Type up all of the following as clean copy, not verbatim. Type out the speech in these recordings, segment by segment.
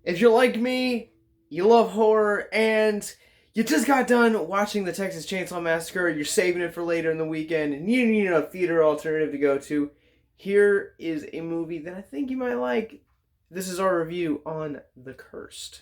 If you're like me, you love horror, and you just got done watching the Texas Chainsaw Massacre, you're saving it for later in the weekend, and you need a theater alternative to go to, here is a movie that I think you might like. This is our review on The Cursed.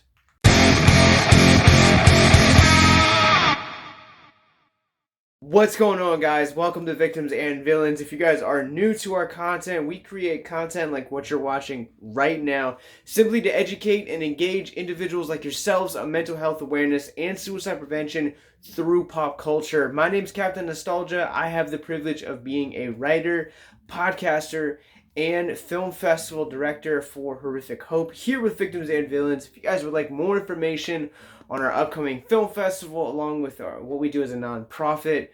What's going on, guys? Welcome to Victims and Villains. If you guys are new to our content, we create content like what you're watching right now, simply to educate and engage individuals like yourselves on mental health awareness and suicide prevention through pop culture. My name's Captain Nostalgia. I have the privilege of being a writer, podcaster, and film festival director for Horrific Hope here with Victims and Villains. If you guys would like more information on our upcoming film festival, along with what we do as a nonprofit,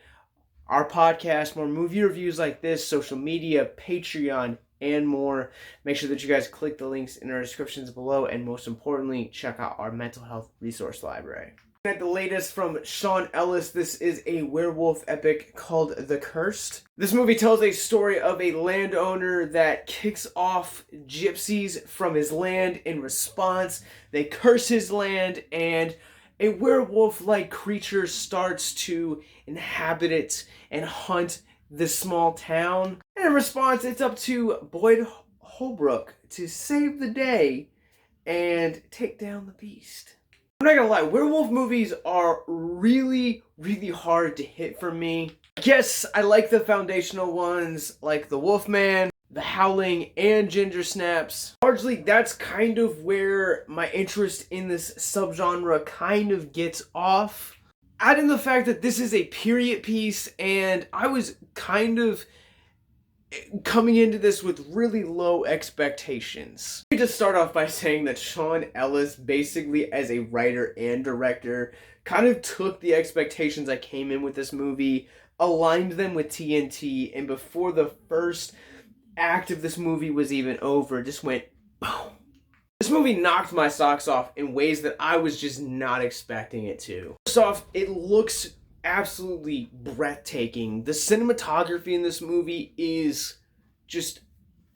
our podcast, more movie reviews like this, social media, Patreon, and more, make sure that you guys click the links in our descriptions below, and most importantly, check out our mental health resource library. At the latest from Sean Ellis, this is a werewolf epic called The Cursed. This movie tells a story of a landowner that kicks off gypsies from his land. In response, they curse his land, and a werewolf-like creature starts to inhabit it and hunt this small town. And in response, it's up to Boyd Holbrook to save the day and take down the beast. I'm not gonna lie, werewolf movies are really hard to hit for me. Yes, I like the foundational ones like The Wolfman, The Howling, and Ginger Snaps. Largely, that's kind of where my interest in this subgenre kind of gets off. Add in the fact that this is a period piece, and I was kind of coming into this with really low expectations. Let me just start off by saying that Sean Ellis, basically as a writer and director, kind of took the expectations I came in with this movie, aligned them with TNT, and before the first act of this movie was even over, just went boom. This movie knocked my socks off in ways that I was just not expecting it to. First off, it looks absolutely breathtaking. The cinematography in this movie is just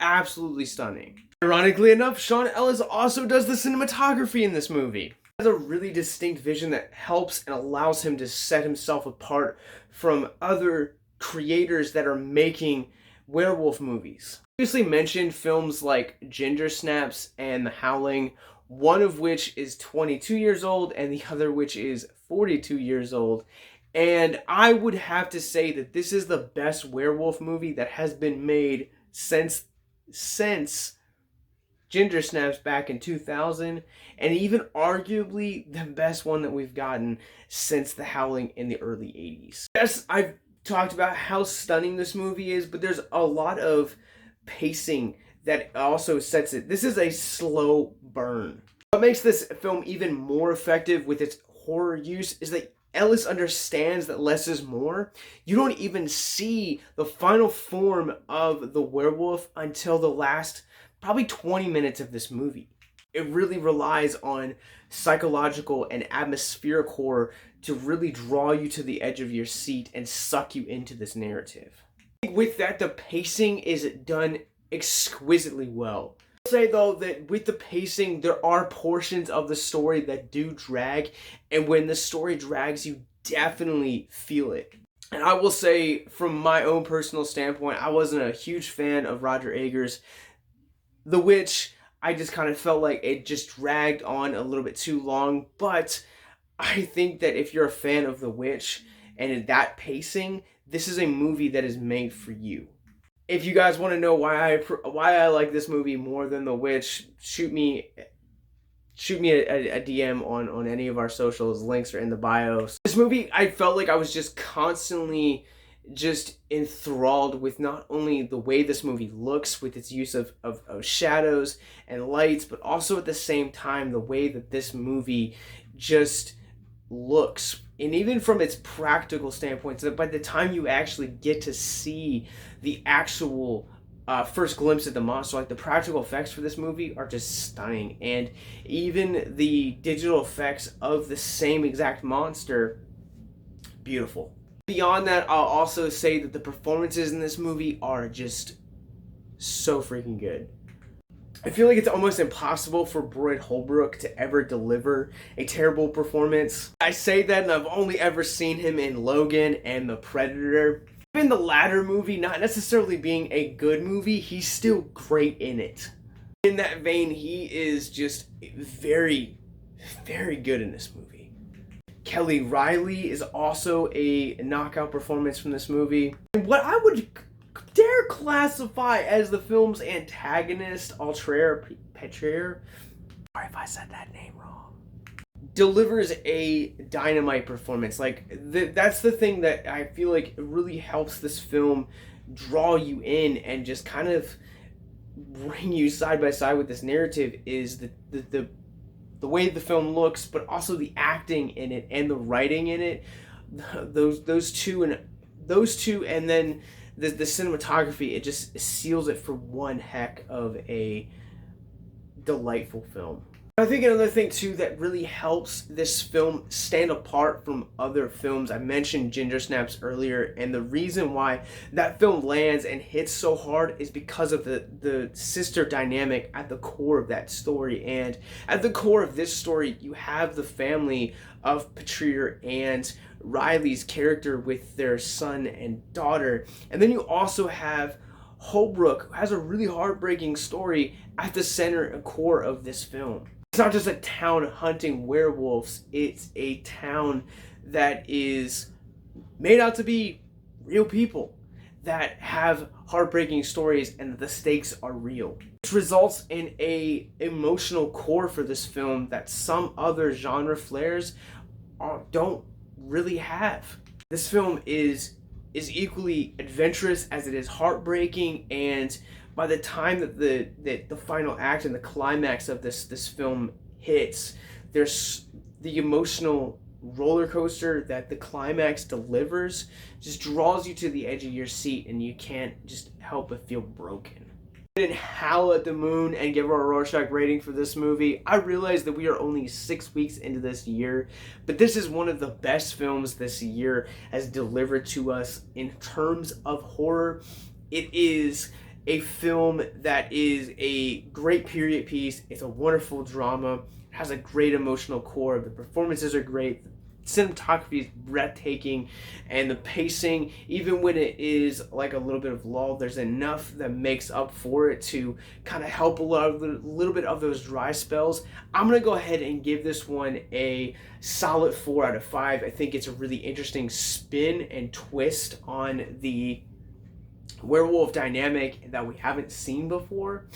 absolutely stunning. Ironically enough, Sean Ellis also does the cinematography in this movie. He has a really distinct vision that helps and allows him to set himself apart from other creators that are making werewolf movies. Previously mentioned films like Ginger Snaps and The Howling, one of which is 22 years old and the other which is 42 years old. And I would have to say that this is the best werewolf movie that has been made since Ginger Snaps back in 2000, and even arguably the best one that we've gotten since The Howling in the early 80s. Yes, I've talked about how stunning this movie is, but there's a lot of pacing that also sets it. This is a slow burn. What makes this film even more effective with its horror use is that Ellis understands that less is more. You don't even see the final form of the werewolf until the last probably 20 minutes of this movie. It really relies on psychological and atmospheric horror to really draw you to the edge of your seat and suck you into this narrative. With that, the pacing is done exquisitely well. I'll say though that with the pacing, there are portions of the story that do drag, and when the story drags, you definitely feel it. And I will say, from my own personal standpoint, I wasn't a huge fan of Roger Eggers' The Witch. I just kind of felt like it just dragged on a little bit too long, but I think that if you're a fan of The Witch and that pacing, this is a movie that is made for you. If you guys want to know why I like this movie more than The Witch, shoot me a DM on any of our socials. Links are in the bios. This movie, I felt like I was just constantly just enthralled with not only the way this movie looks with its use of shadows and lights, but also at the same time the way that this movie just looks. And even from its practical standpoint, so that by the time you actually get to see the actual first glimpse of the monster, like the practical effects for this movie are just stunning. And even the digital effects of the same exact monster, beautiful. Beyond that, I'll also say that the performances in this movie are just so freaking good. I feel like it's almost impossible for Boyd Holbrook to ever deliver a terrible performance. I say that, and I've only ever seen him in Logan and The Predator. In the latter movie, not necessarily being a good movie, he's still great in it. In that vein, he is just very, very good in this movie. Reilly is also a knockout performance from this movie. And what I would dare classify as the film's antagonist, Alistair Petrie, sorry if I said that name wrong, delivers a dynamite performance. Like, that's the thing that I feel like really helps this film draw you in and just kind of bring you side by side with this narrative is the way the film looks, but also the acting in it and the writing in it. Those two, and then the cinematography. It just seals it for one heck of a delightful film. I think another thing too that really helps this film stand apart from other films, I mentioned Ginger Snaps earlier, and the reason why that film lands and hits so hard is because of the sister dynamic at the core of that story. And at the core of this story, you have the family of Petrie and Reilly's character with their son and daughter, and then you also have Holbrook, who has a really heartbreaking story at the center and core of this film. It's not just a town hunting werewolves, it's a town that is made out to be real people that have heartbreaking stories and the stakes are real. Which results in a emotional core for this film that some other genre flares don't really have. This film is equally adventurous as it is heartbreaking, and by the time that the final act and the climax of this film hits, there's the emotional roller coaster that the climax delivers just draws you to the edge of your seat, and you can't just help but feel broken. I didn't howl at the moon and give our Rorschach rating for this movie. I realize that we are only 6 weeks into this year, but this is one of the best films this year has delivered to us in terms of horror. It is a film that is a great period piece. It's a wonderful drama. It has a great emotional core. The performances are great. The cinematography is breathtaking, and the pacing, even when it is like a little bit of lull, there's enough that makes up for it to kind of help a little bit of those dry spells. I'm gonna go ahead and give this one a solid 4 out of 5. I think it's a really interesting spin and twist on the werewolf dynamic that we haven't seen before.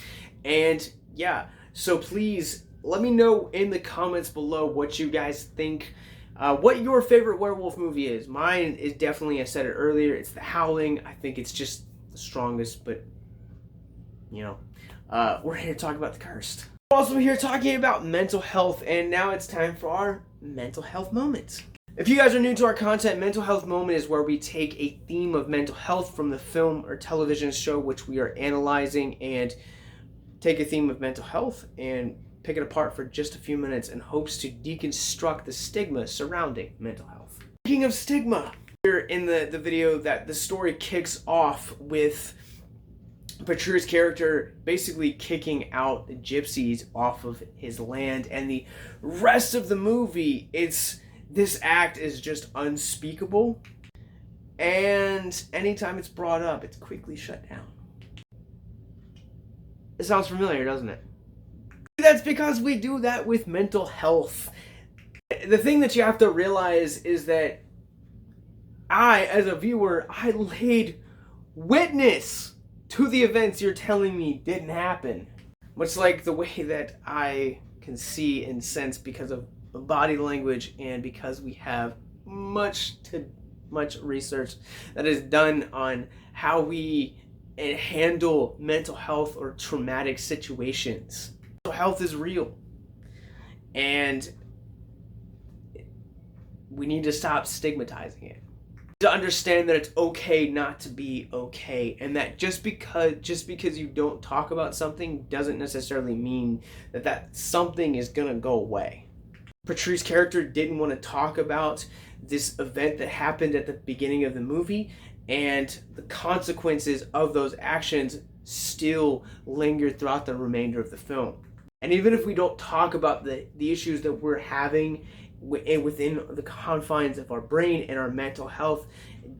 And yeah, so please let me know in the comments below what you guys think, what your favorite werewolf movie is. Mine is definitely, I said it earlier, it's The Howling. I think it's just the strongest, but you know, we're here to talk about The Cursed. We're also here talking about mental health, and now it's time for our mental health moments. If you guys are new to our content, Mental Health Moment is where we take a theme of mental health from the film or television show which we are analyzing, and take a theme of mental health and pick it apart for just a few minutes in hopes to deconstruct the stigma surrounding mental health. Speaking of stigma, here in the video that the story kicks off with Petrie's character basically kicking out the gypsies off of his land, and the rest of the movie, this act is just unspeakable, and anytime it's brought up, it's quickly shut down. It sounds familiar, doesn't it? That's because we do that with mental health. The thing that you have to realize is that I, as a viewer, I laid witness to the events you're telling me didn't happen. Much like the way that I can see and sense because of body language, and because we have much research that is done on how we handle mental health or traumatic situations. Mental health is real, and we need to stop stigmatizing it. To understand that it's okay not to be okay, and that just because you don't talk about something doesn't necessarily mean that something is gonna go away. Petrie's character didn't want to talk about this event that happened at the beginning of the movie and the consequences of those actions still linger throughout the remainder of the film. And even if we don't talk about the issues that we're having within the confines of our brain and our mental health,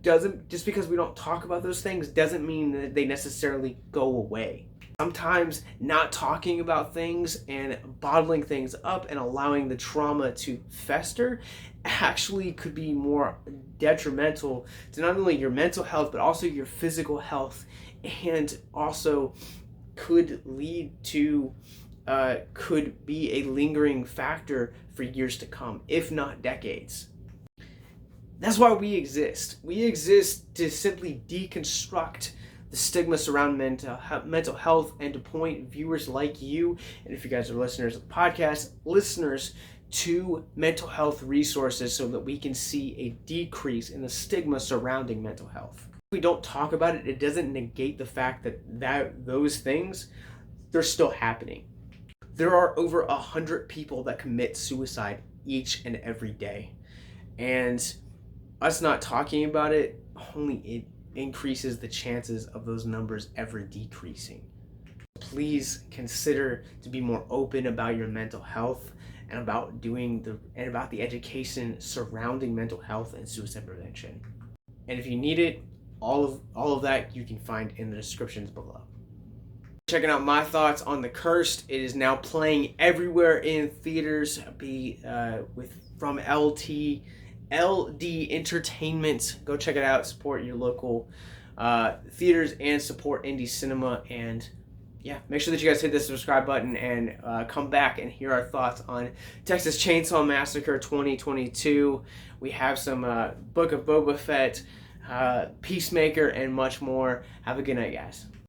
doesn't, just because we don't talk about those things doesn't mean that they necessarily go away. Sometimes not talking about things and bottling things up and allowing the trauma to fester actually could be more detrimental to not only your mental health but also your physical health, and also could lead to could be a lingering factor for years to come, if not decades. That's why we exist. We exist to simply deconstruct the stigma surrounding mental health and to point viewers like you, and if you guys are listeners of the podcast, listeners to mental health resources so that we can see a decrease in the stigma surrounding mental health. If we don't talk about it, it doesn't negate the fact that those things, they're still happening. There are over 100 people that commit suicide each and every day. And us not talking about it, only it increases the chances of those numbers ever decreasing. Please consider to be more open about your mental health and about about the education surrounding mental health and suicide prevention. And if you need it, all of that you can find in the descriptions below. Checking out my thoughts on The Cursed. It is now playing everywhere in theaters. From LD Entertainment. Go check it out. Support your local theaters and support indie cinema. And yeah, make sure that you guys hit the subscribe button and come back and hear our thoughts on Texas Chainsaw Massacre 2022. We have some Book of Boba Fett, Peacemaker, and much more. Have a good night, guys.